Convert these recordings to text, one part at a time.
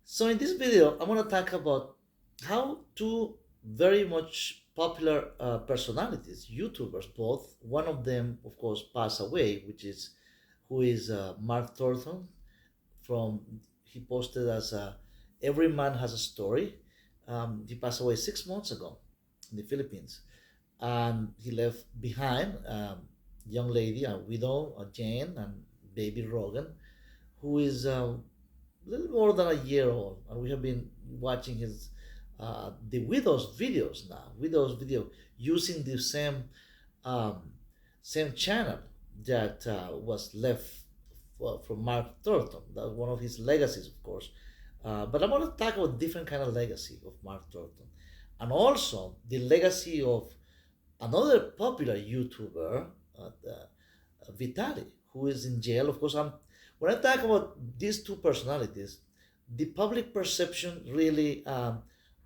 So in this video, I want to talk about how two very much popular personalities, YouTubers, both. One of them, of course, passed away, which is who is Mark Thornton from. He posted as "Every Man Has a Story." He passed away 6 months ago in the Philippines, and he left behind young lady, a widow, Jane, and baby Rogan, who is little more than a year old, and we have been watching his the widow's videos now. Widow's video using the um, same channel that was left from Mark Thornton. That's one of his legacies, of course. But I want to talk about different kind of legacy of Mark Thornton, and also the legacy of another popular YouTuber, Vitaly, who is in jail. Of course, when I talk about these two personalities, the public perception really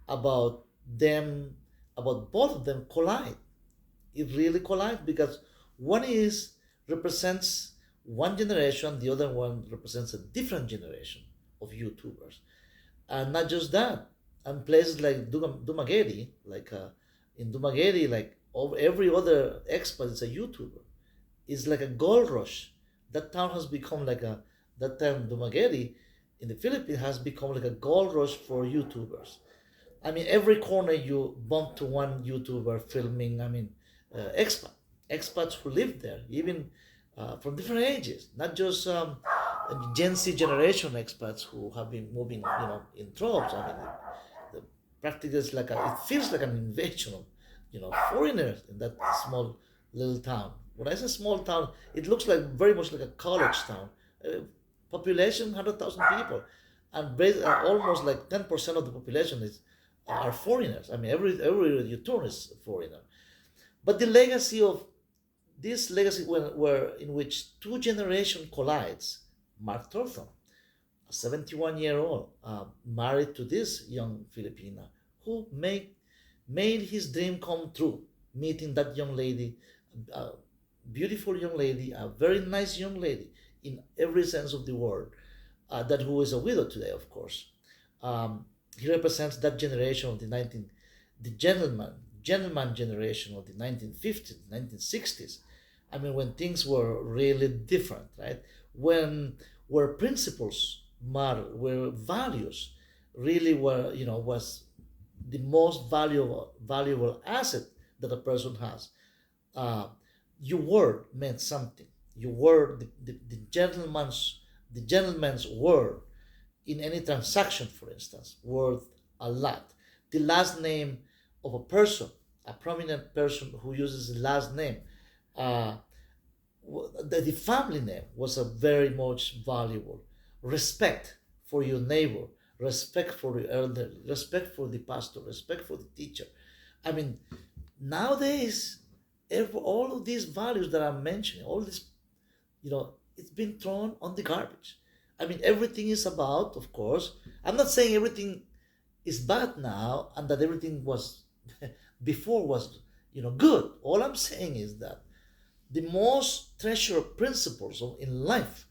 about them, about both of them collide. It really collides because one is represents one generation, the other one represents a different generation of YouTubers. And not just that, and places like Dumaguete, like in Dumaguete, like every other expert is a YouTuber. It's like a gold rush. That town has become like a that town Dumaguete in the Philippines has become like a gold rush for YouTubers. I mean, every corner you bump to one YouTuber filming. I mean, expats who live there, even from different ages, not just Gen Z generation expats who have been moving, in droves. I mean, the practically is like it feels like an invasion of, foreigners in that small little town. When I say small town, it looks like very much like a college town. Uh, Population 100,000 people, and almost like 10% of the population is are foreigners. I mean, everywhere you turn is a foreigner. But the legacy of this legacy, where in which two generation collides, Mark Thornton, a 71-year-old, married to this young Filipina, who made his dream come true, meeting that young lady, a beautiful young lady, a very nice young lady in every sense of the word, that who is a widow today, of course. Um, he represents that generation of the gentleman generation of the 1950s, 1960s. I mean, when things were really different, right? When where principles matter, where values really were, was the most valuable asset that a person has. Uh, your word meant something. Your word, the gentleman's word in any transaction, for instance, worth a lot. The last name of a person, a prominent person who uses the last name, uh, the family name was a very much valuable. Respect for your neighbor, respect for the elderly, respect for the pastor, respect for the teacher. I mean, nowadays, all of these values that I'm mentioning, all this, it's been thrown on the garbage. I mean, everything is about, of course, I'm not saying everything is bad now and that everything was before was, good. All I'm saying is that the most treasured principles in life,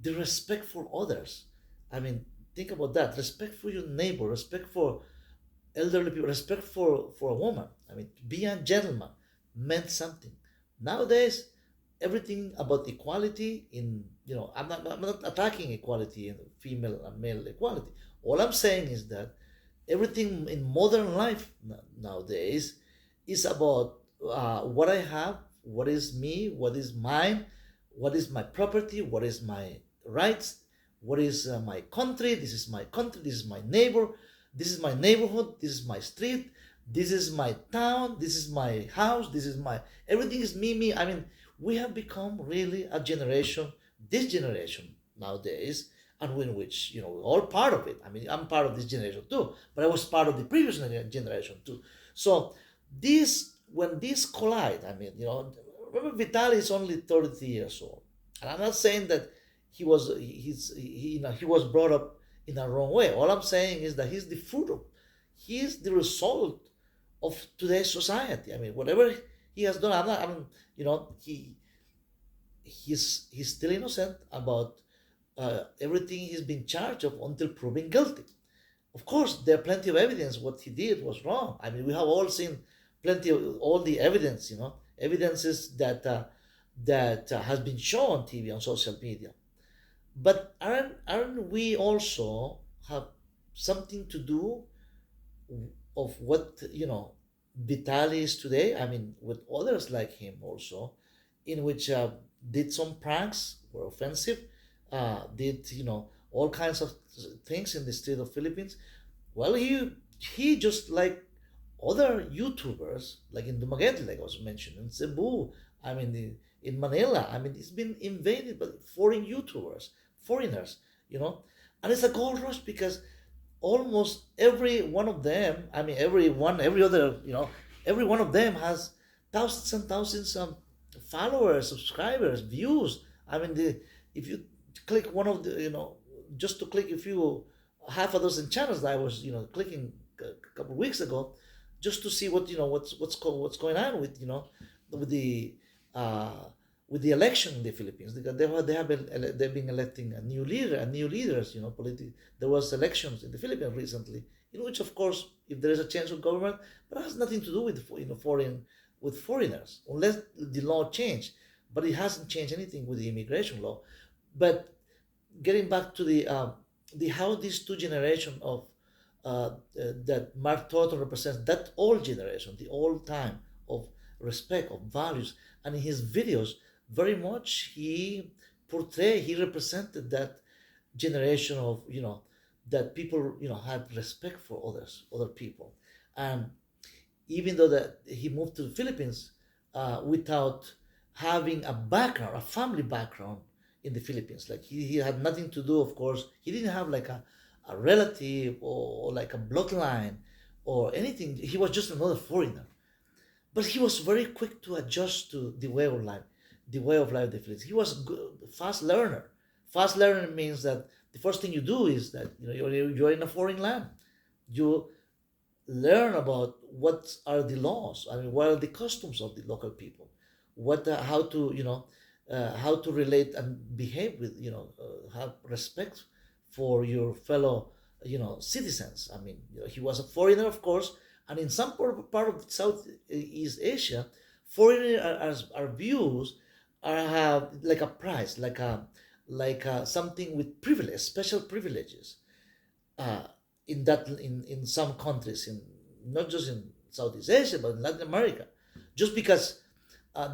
the respect for others. I mean, think about that. Respect for your neighbor, respect for elderly people, respect for a woman. I mean, to be a gentleman meant something. Nowadays, everything about equality I'm not attacking equality in female and male equality. All I'm saying is that everything in modern life nowadays is about what I have, what is me, what is mine, what is my property, what is my rights, what is my country. This is my country, this is my neighbor, this is my neighborhood, this is my street, this is my town, this is my house, this is my everything is me. I mean, we have become really a generation, this generation nowadays, and in which we're all part of it. I mean, I'm part of this generation too, but I was part of the previous generation too. So this when these collide, I mean, remember Vitaly is only 33 years old, and I'm not saying that he was brought up in a wrong way. All I'm saying is that he's the result of today's society. I mean, whatever he has done, he's still innocent about everything he's been charged of until proven guilty. Of course, there are plenty of evidence what he did was wrong. I mean, we have all seen plenty of all the evidence, evidences that has been shown on TV, on social media. But aren't we also have something to do of what Vitali is today? I mean, with others like him also, in which did some pranks were offensive, did all kinds of things in the state of Philippines. Well, he just like other YouTubers, like in Dumaguete, like I was mentioning, in Cebu, I mean, in Manila, I mean, it's been invaded by foreign YouTubers, foreigners, you know, and it's a gold rush because almost every one of them, I mean, every other, every one of them has thousands and thousands of followers, subscribers, views. I mean, if you click one of the, just to click a few, half a dozen channels that I was, clicking a couple of weeks ago, just to see what, what's going on with, with the, uh, with the election in the Philippines, because they've been electing a new leader and new leaders. There was elections in the Philippines recently, in which, of course, if there is a change of government, but it has nothing to do with foreigners, unless the law changed. But it hasn't changed anything with the immigration law. But getting back to the how these two generation of that Mark Thornton represents, that old generation, the old time of respect, of values, and in his videos, very much he represented that generation of that people have respect for other people. And even though that he moved to the Philippines without having a background, a family background in the Philippines, like he had nothing to do, of course, he didn't have like a relative or like a bloodline or anything. He was just another foreigner, but he was very quick to adjust to the way of life of the Philippines. He was a good, fast learner. Fast learner means that the first thing you do is that you're in a foreign land. You learn about what are the laws. I mean, what are the customs of the local people, how to how to relate and behave with have respect for your fellow citizens. I mean, he was a foreigner, of course, and in some part of Southeast Asia, foreigners are views are have like a price, something with privilege, special privileges. Uh, in some countries, in not just in Southeast Asia but in Latin America, just because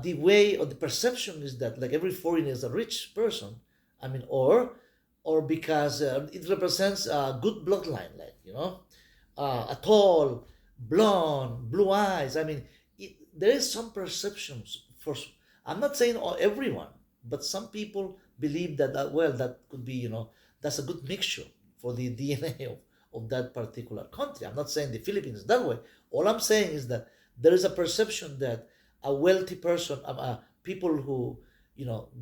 the way or the perception is that like every foreigner is a rich person. I mean, or because it represents a good bloodline, like a tall, blonde, blue eyes. I mean, there is some perceptions for. I'm not saying everyone, but some people believe that well, that could be that's a good mixture for the DNA of that particular country. I'm not saying the Philippines is that way. All I'm saying is that there is a perception that a wealthy person, people who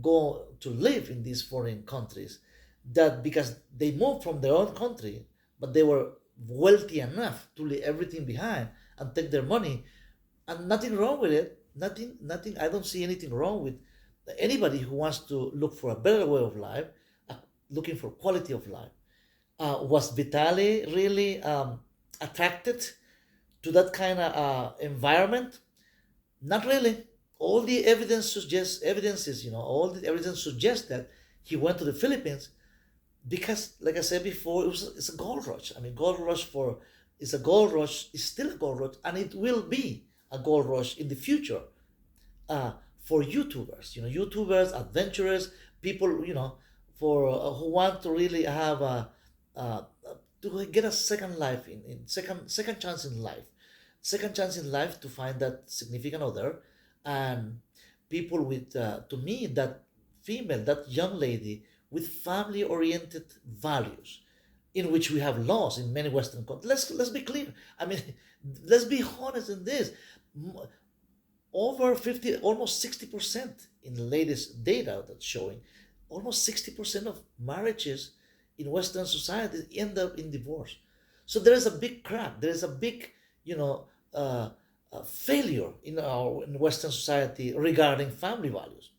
go to live in these foreign countries, that because they moved from their own country, but they were wealthy enough to leave everything behind and take their money, and nothing wrong with it. Nothing. I don't see anything wrong with anybody who wants to look for a better way of life, looking for quality of life. Was Vitali really attracted to that kind of environment? Not really. All the all the evidence suggests that he went to the Philippines because, like I said before, it's a gold rush. I mean, it's a gold rush. It's still a gold rush, and it will be a gold rush in the future for YouTubers. YouTubers, adventurers, people. For who want to really have uh, to get a second life in second chance in life, second chance in life to find that significant other, and people with to me that female, that young lady with family oriented values, in which we have laws in many Western countries. Let's be clear. I mean, let's be honest in this. Over 50, almost 60% in the latest data that's showing, almost 60% of marriages in Western society end up in divorce. So there is a big crack. There is a big, failure in Western society regarding family values.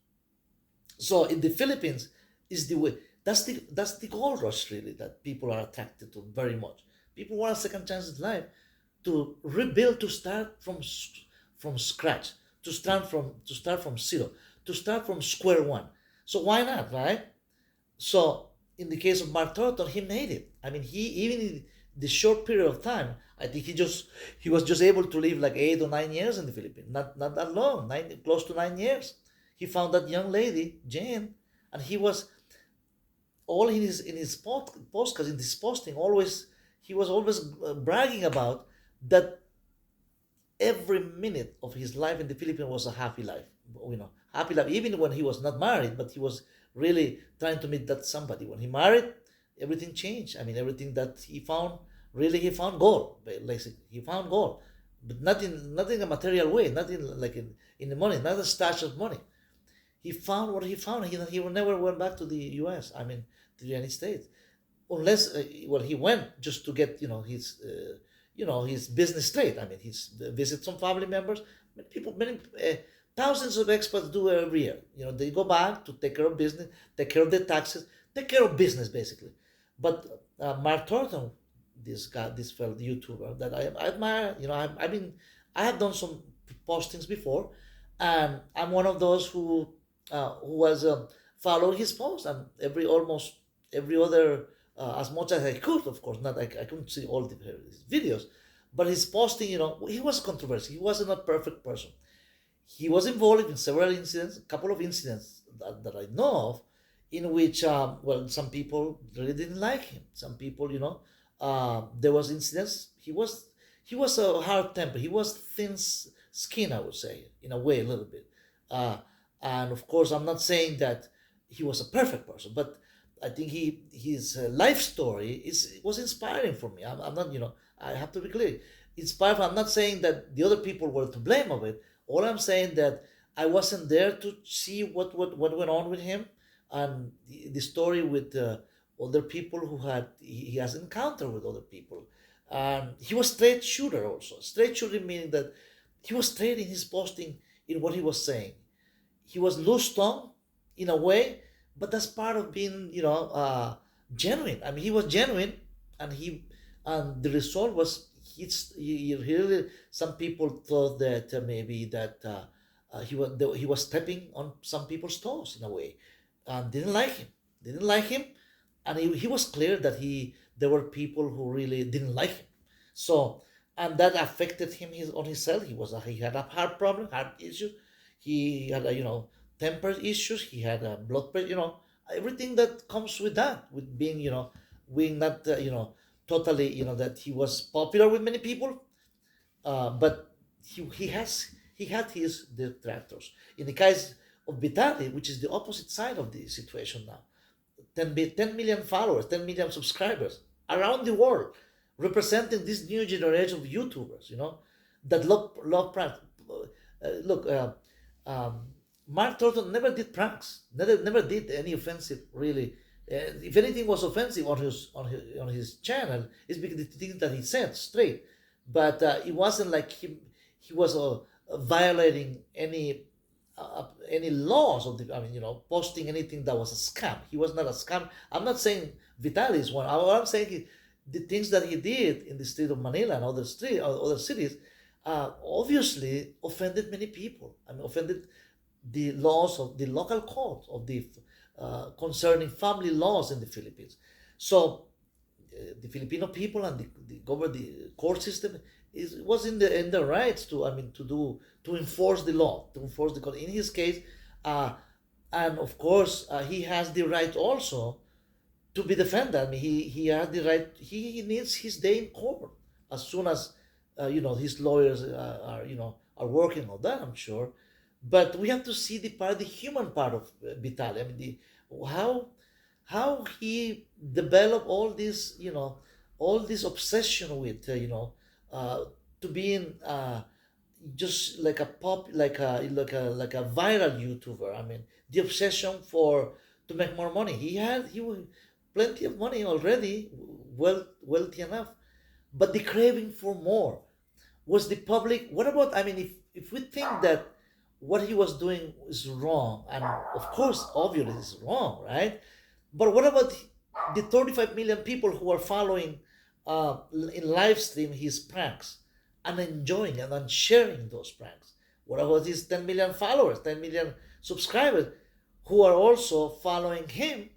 So in the Philippines is the way. That's the gold rush really that people are attracted to very much. People want a second chance in life to rebuild, to start from scratch, to start from zero, to start from square one. So why not, right? So in the case of Mark Thornton, he made it. I mean, he even in the short period of time, I think he was just able to live like 8 or 9 years in the Philippines. Not that long, close to 9 years. He found that young lady, Jane, and he was all in his postcards, in this posting, always he was always bragging about that every minute of his life in the Philippines was a happy life. Happy life, even when he was not married, but he was really trying to meet that somebody. When he married, everything changed. I mean, everything that he found, really, he found gold. Basically, he found gold, but not in a material way, not in like in the money, not a stash of money. He found what he found. He never went back to the U.S. I mean, to the United States, unless well, he went just to get his business straight. I mean, he's visit some family members. Many thousands of expats do every year. They go back to take care of business, take care of their taxes, take care of business basically. But Mark Thornton, this guy, this fellow YouTuber that I admire. I have done some postings before, and I'm one of those who was following his post, and almost every other as much as I could, of course. Not I couldn't see all his videos, but his posting, he was controversial. He wasn't a perfect person. He was involved in several incidents, a couple of incidents that I know of, in which well, some people really didn't like him. Some people, there was incidents. He was a hard temper. He was thin skin, I would say, in a way, a little bit. Uh, and of course, I'm not saying that he was a perfect person, but I think his life story was inspiring for me. I'm not, I have to be clear. Inspired. I'm not saying that the other people were to blame of it. All I'm saying that I wasn't there to see what went on with him, and the story with other people he has encountered with other people. And he was straight shooter also. Straight shooter meaning that he was straight in his posting, in what he was saying. He was loose tongue in a way, but that's part of being, genuine. I mean, he was genuine, and the result was he really. Some people thought that maybe that he was stepping on some people's toes in a way, and didn't like him, and he was clear that there were people who really didn't like him. So, and that affected him on his health. He had a heart problem, heart issue. He had temper issues. He had a blood pressure. Everything that comes with that, with being being not totally, that he was popular with many people, but he had his detractors. In the case of Vitali, which is the opposite side of the situation now, 10 million followers, 10 million subscribers around the world, representing this new generation of YouTubers, that love pranks. Look, Mark Thornton never did pranks, never did any offensive, really. If anything was offensive on his channel, it's because the things that he said straight. But it wasn't like he was violating any laws of the. I mean, posting anything that was a scam. He was not a scam. I'm not saying Vitaly is one. What I'm saying is the things that he did in the street of Manila and other cities, obviously offended many people. I mean, offended the laws of the local court of the concerning family laws in the Philippines. So the Filipino people and the court system was in the rights to, I mean, to enforce the law, to enforce the court. In his case, and of course, he has the right also to be defended. I mean, he has the right. He needs his day in court as soon as his lawyers are working on that. I'm sure, but we have to see the human part of Vitali. I mean, how how he developed all this obsession with to being just like a like a viral YouTuber. I mean, the obsession for to make more money. He plenty of money already, wealthy enough, but the craving for more was the public. What about? I mean, if we think that what he was doing is wrong, and of course, obviously, it's wrong, right? But what about the 35 million people who are following in live stream his pranks and enjoying and then sharing those pranks. What about his 10 million followers, 10 million subscribers who are also following him?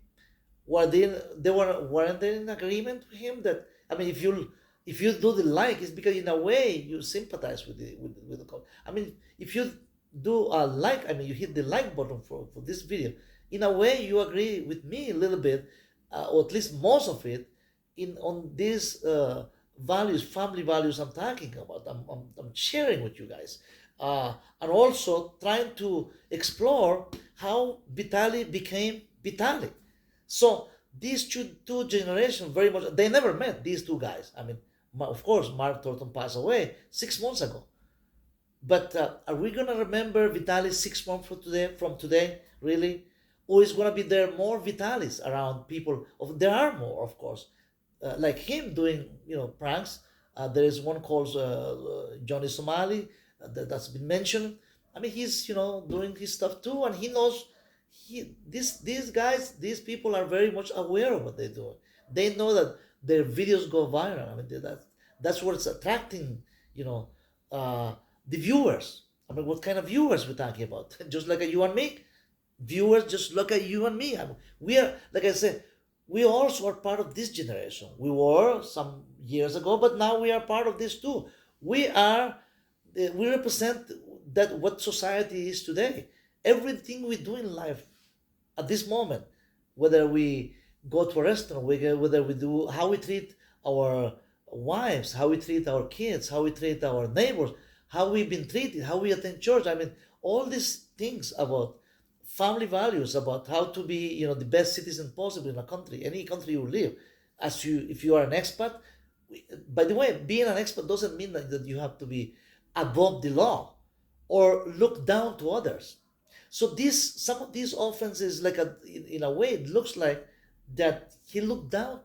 Weren't they in agreement with him that, I mean, if you do the like, it's because in a way you sympathize with the I mean, if you do a like, I mean, you hit the like button for this video, in a way you agree with me a little bit, or at least most of it, in on these values, family values I'm talking about. I'm sharing with you guys, and also trying to explore how Vitaly became Vitaly. So these two generations very much, they never met, these two guys. I mean, of course, Mark Thornton passed away 6 months ago. But are we gonna remember Vitaly 6 months from today, really? Or is gonna be there more Vitalis around people? There are more, of course, like him doing pranks. There is one called Johnny Somali that's been mentioned. I mean, he's doing his stuff too, and he knows these guys, these people are very much aware of what they're doing. They know that their videos go viral. I mean, that's what's attracting you know uh, the viewers. I mean, what kind of viewers we're talking about? Just like you and me, viewers just look at you and me. I mean, we are, like I said, we also are part of this generation. We were some years ago, but now we are part of this too. We are, we represent that what society is today. Everything we do in life at this moment, whether we go to a restaurant, whether we do, how we treat our wives, how we treat our kids, how we treat our neighbors, how we've been treated, how we attend church. I mean, all these things about family values, about how to be, the best citizen possible in a country, any country you live. If you are an expat, by the way, being an expat doesn't mean that you have to be above the law or look down to others. So some of these offenses, like in a way, it looks like that he looked down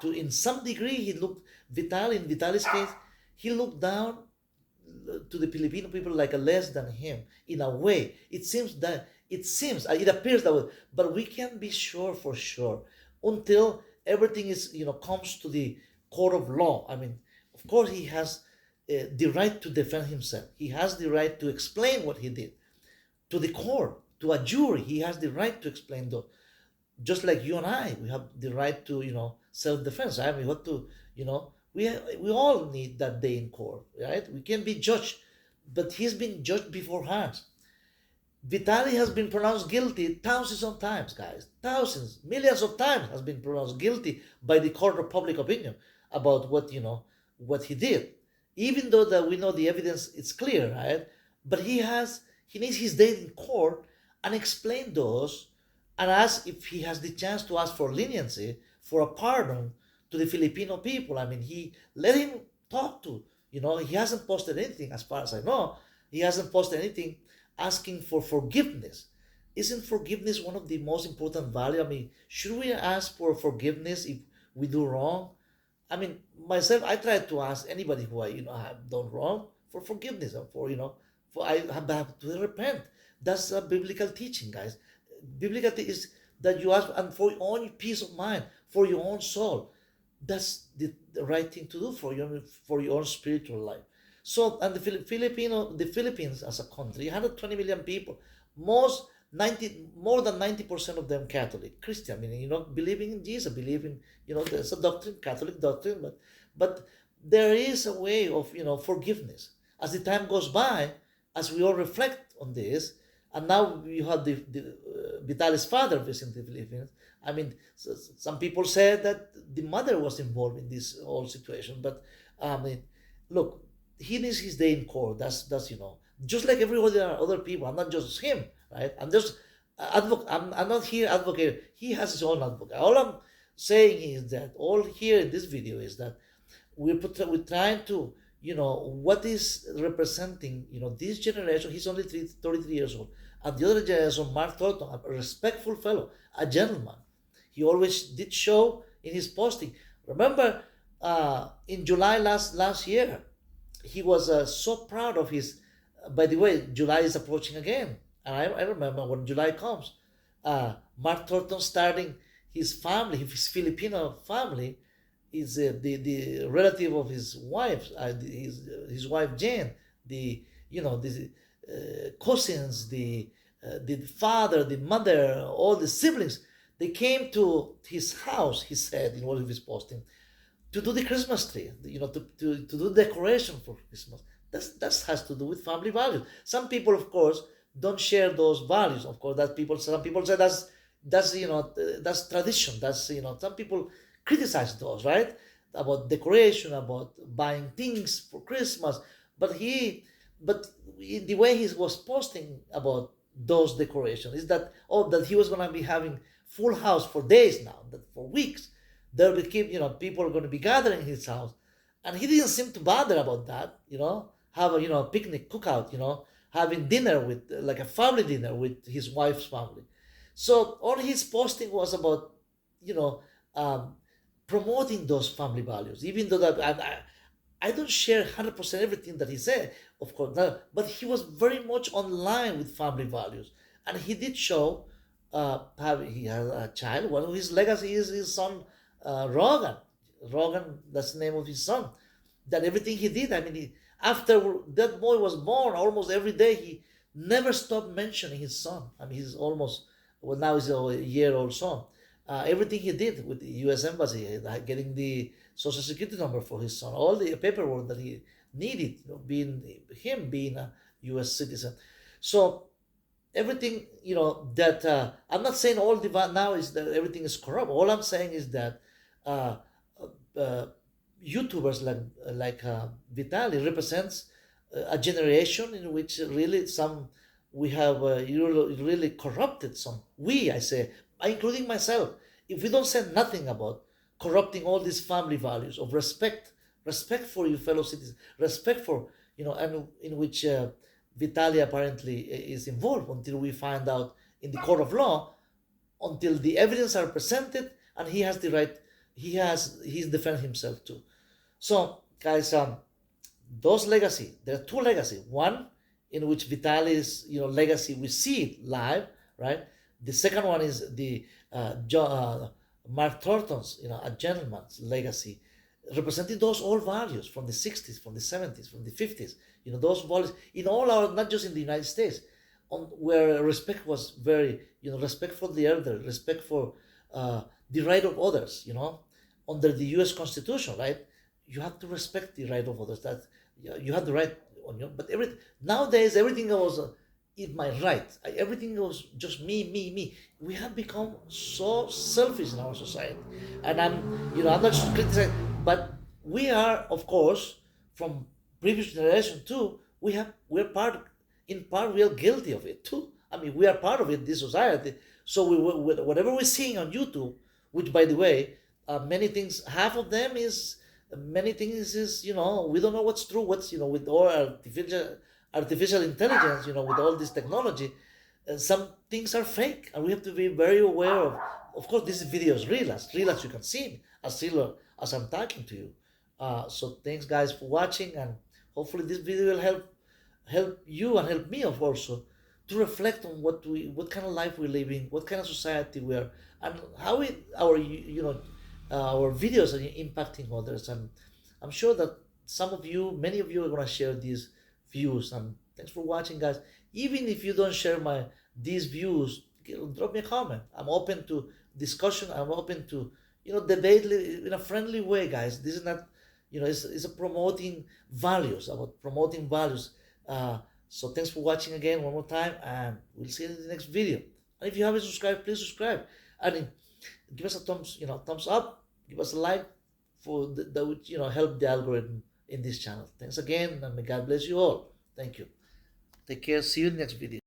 to in some degree. He looked in Vitaly's case, he looked down to the Filipino people like a less than him. In a way, it appears that way, but we can't be sure for sure until everything is comes to the court of law. I mean, of course, he has the right to defend himself. He has the right to explain what he did to the court, to a jury. He has the right to explain those. Just like you and I, we have the right to self-defense. I mean, what to we all need that day in court, right? We can be judged, but he's been judged beforehand. Vitaly has been pronounced guilty thousands of times, guys. Thousands, millions of times has been pronounced guilty by the court of public opinion about what he did. Even though that we know the evidence is clear, right? But he needs his day in court and explain those and ask if he has the chance to ask for leniency, for a pardon to the Filipino people. I mean, he let him talk to, he hasn't posted anything as far as I know. He hasn't posted anything asking for forgiveness. Isn't forgiveness one of the most important value? I mean, should we ask for forgiveness if we do wrong? I mean, myself, I try to ask anybody who I have done wrong for forgiveness, and for I have to repent. That's a biblical teaching, guys. Biblical is that you ask, and for your own peace of mind, for your own soul. That's the right thing to do for your own spiritual life. So, and the Philippines as a country, 120 million people, more than 90% of them Catholic, Christian, meaning believing in Jesus, believing there's a doctrine, Catholic doctrine, but there is a way of forgiveness. As the time goes by, as we all reflect on this, and now you have the Vitaly's father visiting the Philippines. I mean, some people said that the mother was involved in this whole situation, but I mean, look, he needs his day in court. That's just like every other people. I'm not just him, right? I'm just I'm not here advocating. He has his own advocate. All I'm saying is that all here in this video is that we're trying to what is representing this generation. He's only 33 years old, and the other generation, Mark Thornton, a respectful fellow, a gentleman. He always did show in his posting. Remember, in July last year, he was so proud of his. By the way, July is approaching again, and I remember when July comes, Mark Thornton starting his family, his Filipino family, is the relative of his wife, his wife Jane, the the cousins, the father, the mother, all the siblings. They came to his house. He said in one of his posting to do the Christmas tree, to do decoration for Christmas. That has to do with family values. Some people, of course, don't share those values. Of course, that people some people say that's that's tradition. That's some people criticize those, right, about decoration, about buying things for Christmas. But but in the way he was posting about those decorations is that that he was gonna be having full house for days now, that for weeks there will keep people are going to be gathering in his house, and he didn't seem to bother about that. Have a picnic cookout, having dinner with like a family dinner with his wife's family. So all his posting was about you know um, promoting those family values, even though that I don't share 100% everything that he said, of course, but he was very much online with family values. And he did show he has a child. One of his legacy is his son, Rogan. Rogan, that's the name of his son. That everything he did, I mean, after that boy was born, almost every day he never stopped mentioning his son. I mean, he's almost, well, now he's a year-old son. Everything he did with the U.S. Embassy, getting the Social Security number for his son, all the paperwork that he needed, being a U.S. citizen. So everything, that I'm not saying all the now is that everything is corrupt. All I'm saying is that uh, uh, YouTubers like Vitaly represents a generation in which really we have really corrupted some. I say, including myself, if we don't say nothing about corrupting all these family values of respect for your fellow citizens, respect for and in which Vitaly apparently is involved until we find out in the court of law, until the evidence are presented and he has the right, he's defend himself too. So guys, those legacy, there are two legacy. One in which Vitaly's legacy, we see it live, right? The second one is the Mark Thornton's, a gentleman's legacy, representing those old values from the 60s, from the 70s, from the 50s. Those values in all our, not just in the United States, where respect was very, respect for the elder, respect for the right of others. Under the U.S. Constitution, right? You have to respect the right of others. That you have the right on your, but nowadays everything goes. It's my right. Everything goes just me, me, me. We have become so selfish in our society, and I'm not just criticizing, but we are, of course, from previous generation too. We're in part, we are guilty of it too. I mean, we are part of it, this society. So whatever we're seeing on YouTube, which by the way, many things, half of them is many things is we don't know what's true, what's with all artificial intelligence, with all this technology, some things are fake, and we have to be very aware of. Of course, this video is real as you can see me, as real as I'm talking to you. So thanks, guys, for watching, and hopefully this video will help you and help me, of also, to reflect on what kind of life we're living, what kind of society we are, and how our videos are impacting others. And I'm sure that many of you are gonna share these views. And thanks for watching, guys. Even if you don't share these views, drop me a comment. I'm open to discussion. I'm open to debate in a friendly way, guys. This is not it's a promoting values, about promoting values. So thanks for watching again one more time, and we'll see you in the next video. And if you haven't subscribed, please subscribe, and give us a thumbs up, give us a like, for that would help the algorithm in this channel. Thanks again, and may God bless you all. Thank you. Take care. See you in the next video.